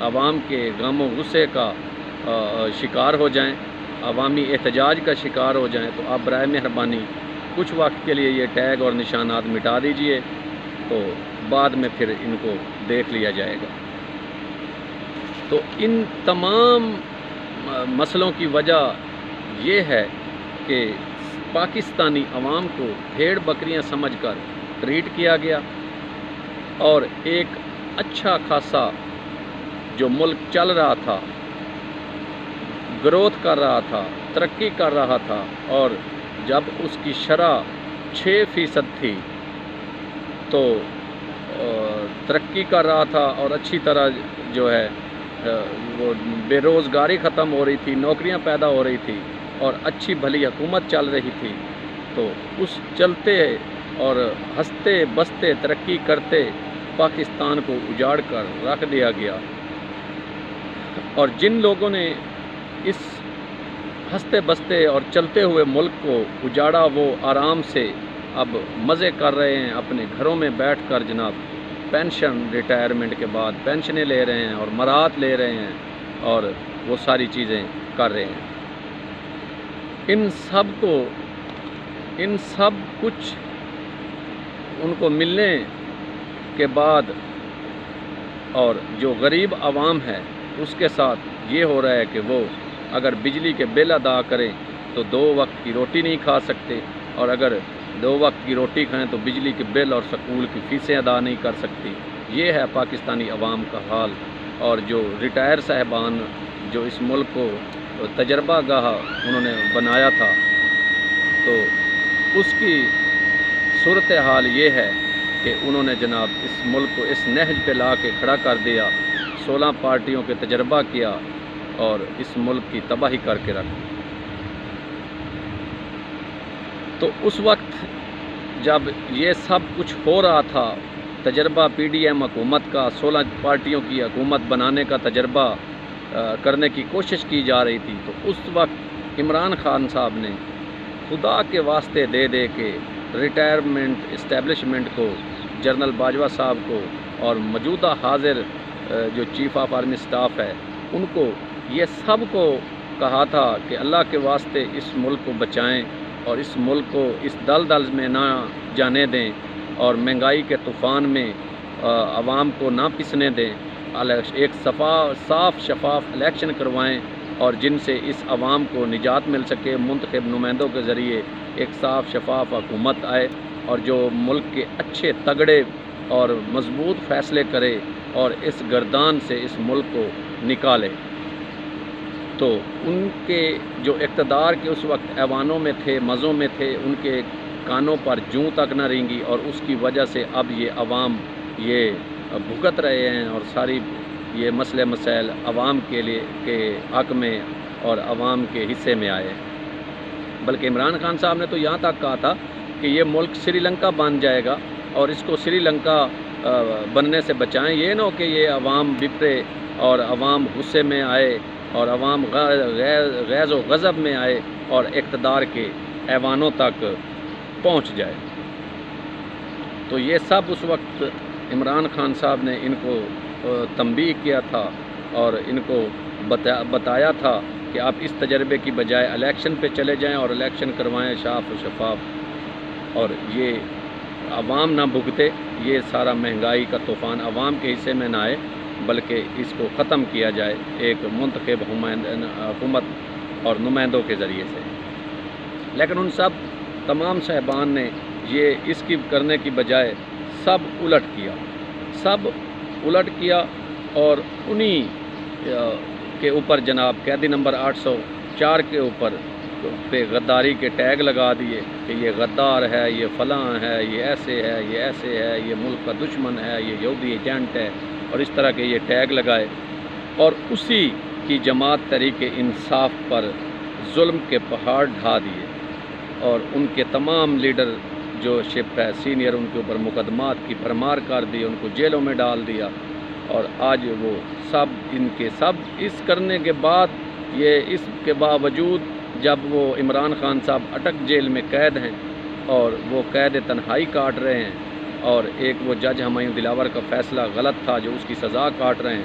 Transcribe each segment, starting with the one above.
عوام کے غم و غصے کا شکار ہو جائیں، عوامی احتجاج کا شکار ہو جائیں، تو آپ برائے مہربانی کچھ وقت کے لیے یہ ٹیگ اور نشانات مٹا دیجئے، تو بعد میں پھر ان کو دیکھ لیا جائے گا۔ تو ان تمام مسئلوں کی وجہ یہ ہے کہ پاکستانی عوام کو بھیڑ بکریاں سمجھ کر ٹریٹ کیا گیا، اور ایک اچھا خاصا جو ملک چل رہا تھا، گروتھ کر رہا تھا، ترقی کر رہا تھا، اور جب اس کی شرح 6% تھی تو ترقی کر رہا تھا، اور اچھی طرح جو ہے وہ بے روزگاری ختم ہو رہی تھی، نوکریاں پیدا ہو رہی تھی، اور اچھی بھلی حکومت چل رہی تھی، تو اس چلتے اور ہنستے بستے ترقی کرتے پاکستان کو اجاڑ کر رکھ دیا گیا۔ اور جن لوگوں نے اس ہنستے بستے اور چلتے ہوئے ملک کو اجاڑا، وہ آرام سے اب مزے کر رہے ہیں، اپنے گھروں میں بیٹھ کر جناب پینشن، ریٹائرمنٹ کے بعد پینشنیں لے رہے ہیں اور مرات لے رہے ہیں، اور وہ ساری چیزیں کر رہے ہیں۔ ان سب کچھ ان کو ملنے کے بعد، اور جو غریب عوام ہے اس کے ساتھ یہ ہو رہا ہے کہ وہ اگر بجلی کے بل ادا کریں تو 2 وقت کی روٹی نہیں کھا سکتے، اور اگر 2 وقت کی روٹی کھائیں تو بجلی کے بل اور سکول کی فیسیں ادا نہیں کر سکتی۔ یہ ہے پاکستانی عوام کا حال۔ اور جو ریٹائر صاحبان جو اس ملک کو تجربہ گاہ انہوں نے بنایا تھا، تو اس کی صورتحال یہ ہے کہ انہوں نے جناب اس ملک کو اس نہج پہ لا کے کھڑا کر دیا، 16 پارٹیوں کے تجربہ کیا، اور اس ملک کی تباہی کر کے رکھ دی۔ تو اس وقت جب یہ سب کچھ ہو رہا تھا، تجربہ پی ڈی ایم حکومت کا، 16 پارٹیوں کی حکومت بنانے کا تجربہ کرنے کی کوشش کی جا رہی تھی، تو اس وقت عمران خان صاحب نے خدا کے واسطے دے دے کے ریٹائرمنٹ اسٹیبلشمنٹ کو، جنرل باجوہ صاحب کو، اور موجودہ حاضر جو چیف آف آرمی سٹاف ہے ان کو، یہ سب کو کہا تھا کہ اللہ کے واسطے اس ملک کو بچائیں، اور اس ملک کو اس دلدل میں نہ جانے دیں، اور مہنگائی کے طوفان میں عوام کو نہ پسنے دیں، ایک صاف شفاف الیکشن کروائیں، اور جن سے اس عوام کو نجات مل سکے، منتخب نمائندوں کے ذریعے ایک صاف شفاف حکومت آئے، اور جو ملک کے اچھے تگڑے اور مضبوط فیصلے کرے، اور اس گردان سے اس ملک کو نکالے۔ تو ان کے جو اقتدار کے اس وقت ایوانوں میں تھے، مزوں میں تھے، ان کے کانوں پر جوں تک نہ رینگی، اور اس کی وجہ سے اب یہ عوام یہ بھگت رہے ہیں، اور ساری یہ مسئلے مسائل عوام کے لیے کے حق میں اور عوام کے حصے میں آئے۔ بلکہ عمران خان صاحب نے تو یہاں تک کہا تھا کہ یہ ملک سری لنکا بن جائے گا، اور اس کو سری لنکا بننے سے بچائیں، یہ نہ ہو کہ یہ عوام بپرے اور عوام غصے میں آئے، اور عوام غیظ و غضب میں آئے، اور اقتدار کے ایوانوں تک پہنچ جائے۔ تو یہ سب اس وقت عمران خان صاحب نے ان کو تنبیہ کیا تھا، اور ان کو بتایا تھا کہ آپ اس تجربے کی بجائے الیکشن پہ چلے جائیں، اور الیکشن کروائیں صاف و شفاف، اور یہ عوام نہ بھگتے، یہ سارا مہنگائی کا طوفان عوام کے حصے میں نہ آئے، بلکہ اس کو ختم کیا جائے ایک منتخب حکومت اور نمائندوں کے ذریعے سے۔ لیکن ان تمام صاحبان نے یہ اس کی کرنے کی بجائے سب الٹ کیا، اور انہی کے اوپر جناب قیدی نمبر 804 کے اوپر پہ غداری کے ٹیگ لگا دیے کہ یہ غدار ہے، یہ فلاں ہے، یہ ایسے ہے، یہ ایسے ہے، یہ ملک کا دشمن ہے، یہ یہودی ایجنٹ ہے، اور اس طرح کے یہ ٹیگ لگائے، اور اسی کی جماعت تحریک انصاف پر ظلم کے پہاڑ ڈھا دیے، اور ان کے تمام لیڈر جو شپ ہے سینئر، ان کے اوپر مقدمات کی بھرمار کر دی، ان کو جیلوں میں ڈال دیا، اور آج وہ سب اس کرنے کے بعد، یہ اس کے باوجود جب وہ عمران خان صاحب اٹک جیل میں قید ہیں، اور وہ قید تنہائی کاٹ رہے ہیں، اور ایک وہ جج ہمایوں دلاور کا فیصلہ غلط تھا جو اس کی سزا کاٹ رہے ہیں،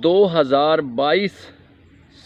2022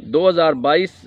2022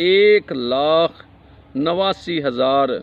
1,89,000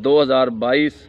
2022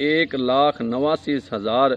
1,89,000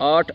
8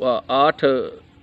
8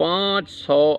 500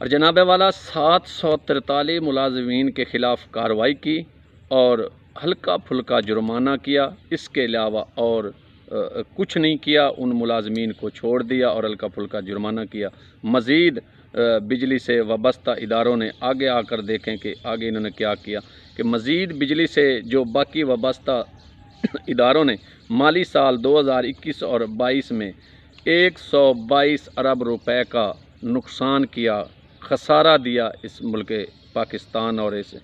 اور جناب والا 743 ملازمین کے خلاف کارروائی کی اور ہلکا پھلکا جرمانہ کیا، اس کے علاوہ اور کچھ نہیں کیا، ان ملازمین کو چھوڑ دیا اور ہلکا پھلکا جرمانہ کیا۔ مزید بجلی سے وابستہ اداروں نے آگے آ کر دیکھیں کہ آگے انہوں نے کیا کیا، کہ مزید بجلی سے جو باقی وابستہ اداروں نے مالی سال 2021 اور 22 میں 122 ارب روپے کا نقصان کیا، خسارہ دیا اس ملک پاکستان اور اس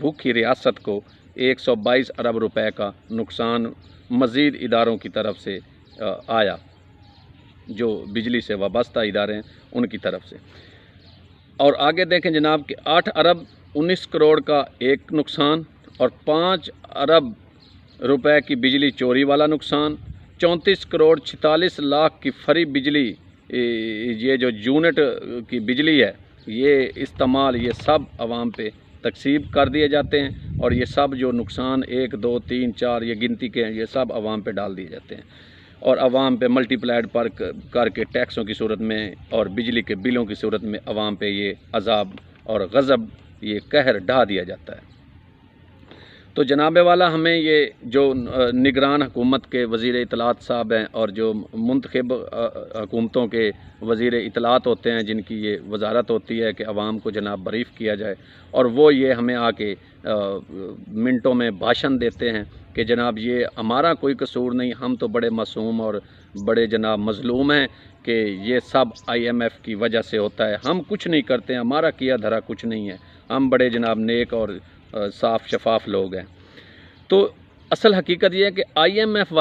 بھوکی ریاست کو 122 ارب روپے کا نقصان مزید اداروں کی طرف سے آیا، جو بجلی سے وابستہ ادارے ہیں ان کی طرف سے۔ اور آگے دیکھیں جناب کہ 8 ارب 19 کروڑ کا ایک نقصان اور 5 ارب روپے کی بجلی چوری والا نقصان، 34 کروڑ 46 لاکھ کی فری بجلی، یہ جو یونٹ کی بجلی ہے یہ استعمال، یہ سب عوام پہ تقسیم کر دیے جاتے ہیں، اور یہ سب جو نقصان 1 2 3 4 یہ گنتی کے ہیں، یہ سب عوام پہ ڈال دیے جاتے ہیں، اور عوام پہ ملٹی پلائڈ پر کر کے ٹیکسوں کی صورت میں اور بجلی کے بلوں کی صورت میں عوام پہ یہ عذاب اور غضب، یہ قہر ڈھا دیا جاتا ہے۔ تو جناب والا ہمیں یہ جو نگران حکومت کے وزیر اطلاعات صاحب ہیں اور جو منتخب حکومتوں کے وزیر اطلاعات ہوتے ہیں، جن کی یہ وزارت ہوتی ہے کہ عوام کو جناب بریف کیا جائے، اور وہ یہ ہمیں آ کے منٹوں میں بھاشن دیتے ہیں کہ جناب یہ ہمارا کوئی قصور نہیں، ہم تو بڑے معصوم اور بڑے جناب مظلوم ہیں، کہ یہ سب IMF کی وجہ سے ہوتا ہے، ہم کچھ نہیں کرتے ہیں، ہمارا کیا دھرا کچھ نہیں ہے، ہم بڑے جناب نیک اور صاف شفاف لوگ ہیں۔ تو اصل حقیقت یہ ہے کہ IMF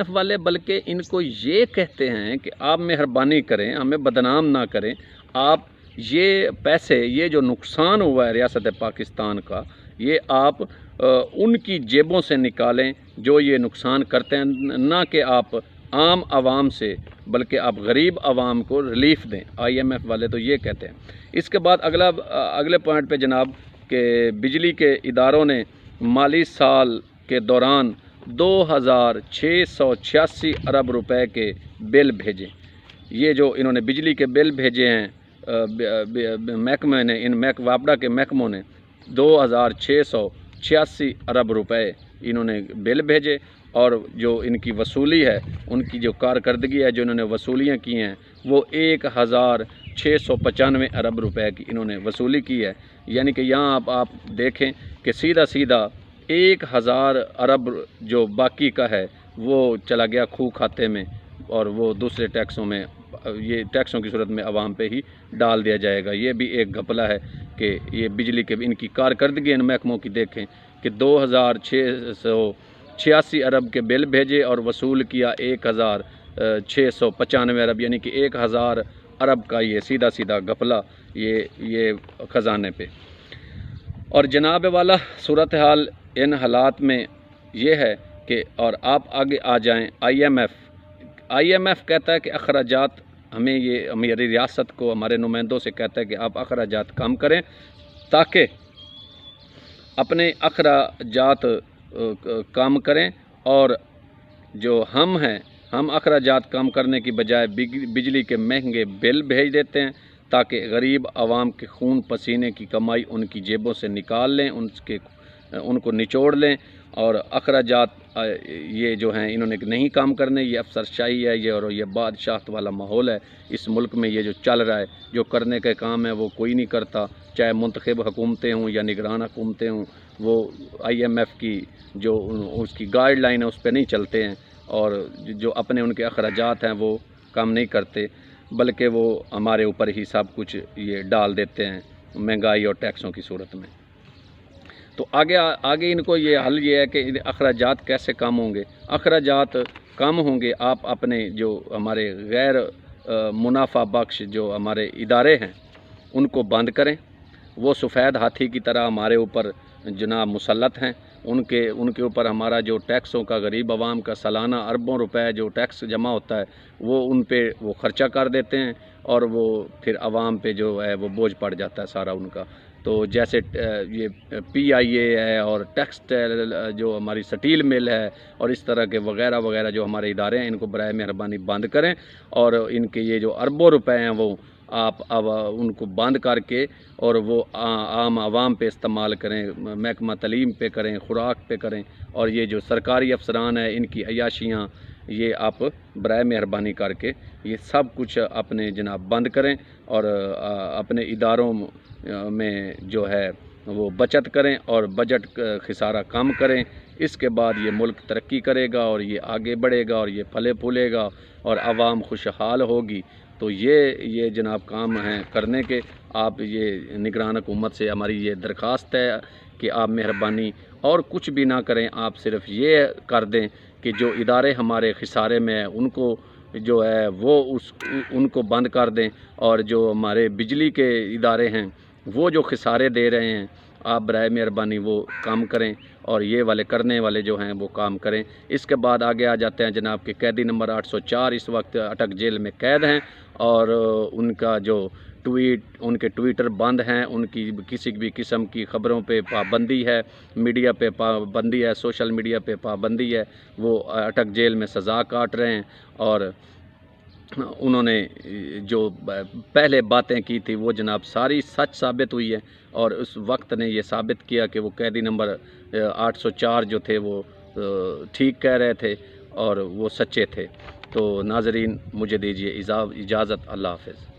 والے بلکہ ان کو یہ کہتے ہیں کہ آپ مہربانی کریں، ہمیں بدنام نہ کریں، آپ یہ پیسے، یہ جو نقصان ہوا ہے ریاست پاکستان کا، یہ آپ ان کی جیبوں سے نکالیں جو یہ نقصان کرتے ہیں، نہ کہ آپ عام عوام سے، بلکہ آپ غریب عوام کو ریلیف دیں۔ IMF والے تو یہ کہتے ہیں۔ اس کے بعد اگلے پوائنٹ پہ جناب کہ بجلی کے اداروں نے مالی سال کے دوران 2686 ارب روپے کے بل بھیجے۔ یہ جو انہوں نے بجلی کے بل بھیجے ہیں محکمے نے، ان وابڈا کے محکموں نے 2686 ارب روپے انہوں نے بل بھیجے، اور جو ان کی وصولی ہے، ان کی جو کارکردگی ہے، جو انہوں نے وصولیاں کی ہیں، وہ 1695 ارب روپے کی انہوں نے وصولی کی ہے۔ یعنی کہ یہاں آپ دیکھیں کہ سیدھا 1000 ارب جو باقی کا ہے وہ چلا گیا کھو کھاتے میں، اور وہ دوسرے ٹیکسوں میں، یہ ٹیکسوں کی صورت میں عوام پہ ہی ڈال دیا جائے گا۔ یہ بھی ایک گھپلہ ہے کہ یہ بجلی کے ان کی کارکردگی ان محکموں کی دیکھیں کہ 2686 ارب کے بل بھیجے اور وصول کیا 1695 ارب، یعنی کہ 1000 ارب کا یہ سیدھا گھپلہ یہ خزانے پہ۔ اور جناب والا صورتحال ان حالات میں یہ ہے کہ، اور آپ آگے آ جائیں، IMF کہتا ہے کہ اخراجات ہمیں، یہ ہماری ریاست کو ہمارے نمائندوں سے کہتا ہے کہ آپ اخراجات کم کریں تاکہ اپنے اخراجات کم کریں، اور جو ہم ہیں، ہم اخراجات کم کرنے کی بجائے بجلی کے مہنگے بل بھیج دیتے ہیں تاکہ غریب عوام کے خون پسینے کی کمائی ان کی جیبوں سے نکال لیں، ان کو نچوڑ لیں، اور اخراجات یہ جو ہیں انہوں نے نہیں کام کرنے۔ یہ افسرشاہی ہے، یہ بادشاہت والا ماحول ہے اس ملک میں، یہ جو چل رہا ہے، جو کرنے کے کام ہے وہ کوئی نہیں کرتا، چاہے منتخب حکومتیں ہوں یا نگران حکومتیں ہوں، وہ IMF کی جو اس کی گائیڈ لائن ہے اس پہ نہیں چلتے ہیں، اور جو اپنے ان کے اخراجات ہیں وہ کم نہیں کرتے، بلکہ وہ ہمارے اوپر ہی سب کچھ یہ ڈال دیتے ہیں مہنگائی اور ٹیکسوں کی صورت میں۔ تو آگے ان کو یہ حل یہ ہے کہ اخراجات کیسے کم ہوں گے؟ اخراجات کم ہوں گے، آپ اپنے جو ہمارے غیر منافع بخش جو ہمارے ادارے ہیں ان کو بند کریں، وہ سفید ہاتھی کی طرح ہمارے اوپر جناب مسلط ہیں، ان کے اوپر ہمارا جو ٹیکسوں کا، غریب عوام کا سالانہ اربوں روپے جو ٹیکس جمع ہوتا ہے وہ ان پہ وہ خرچہ کر دیتے ہیں، اور وہ پھر عوام پہ جو ہے وہ بوجھ پڑ جاتا ہے سارا ان کا۔ تو جیسے یہ PIA ہے اور ٹیکسٹائل جو ہماری سٹیل مل ہے اور اس طرح کے وغیرہ جو ہمارے ادارے ہیں، ان کو برائے مہربانی بند کریں، اور ان کے یہ جو اربوں روپے ہیں وہ آپ ان کو بند کر کے اور وہ عام عوام پہ استعمال کریں، محکمہ تعلیم پہ کریں، خوراک پہ کریں، اور یہ جو سرکاری افسران ہیں ان کی عیاشیاں یہ آپ برائے مہربانی کر کے یہ سب کچھ اپنے جناب بند کریں، اور اپنے اداروں میں جو ہے وہ بچت کریں اور بجٹ خسارہ کم کریں۔ اس کے بعد یہ ملک ترقی کرے گا اور یہ آگے بڑھے گا اور یہ پھلے پھولے گا اور عوام خوشحال ہوگی۔ تو یہ جناب کام ہیں کرنے کے۔ آپ یہ نگران حکومت سے ہماری یہ درخواست ہے کہ آپ مہربانی اور کچھ بھی نہ کریں، آپ صرف یہ کر دیں کہ جو ادارے ہمارے خسارے میں ہیں ان کو جو ہے وہ ان کو بند کر دیں، اور جو ہمارے بجلی کے ادارے ہیں وہ جو خسارے دے رہے ہیں آپ برائے مہربانی وہ کام کریں، اور یہ والے کرنے والے جو ہیں وہ کام کریں۔ اس کے بعد آگے آ جاتے ہیں جناب کہ قیدی نمبر 804 اس وقت اٹک جیل میں قید ہیں، اور ان کا جو ان کے ٹویٹر بند ہیں، ان کی کسی بھی قسم کی خبروں پہ پابندی ہے، میڈیا پہ پابندی ہے، سوشل میڈیا پہ پابندی ہے۔ وہ اٹک جیل میں سزا کاٹ رہے ہیں، اور انہوں نے جو پہلے باتیں کی تھی وہ جناب ساری سچ ثابت ہوئی ہے، اور اس وقت نے یہ ثابت کیا کہ وہ قیدی نمبر 804 جو تھے وہ ٹھیک کہہ رہے تھے اور وہ سچے تھے۔ تو ناظرین مجھے دیجیے اجازت، اللہ حافظ۔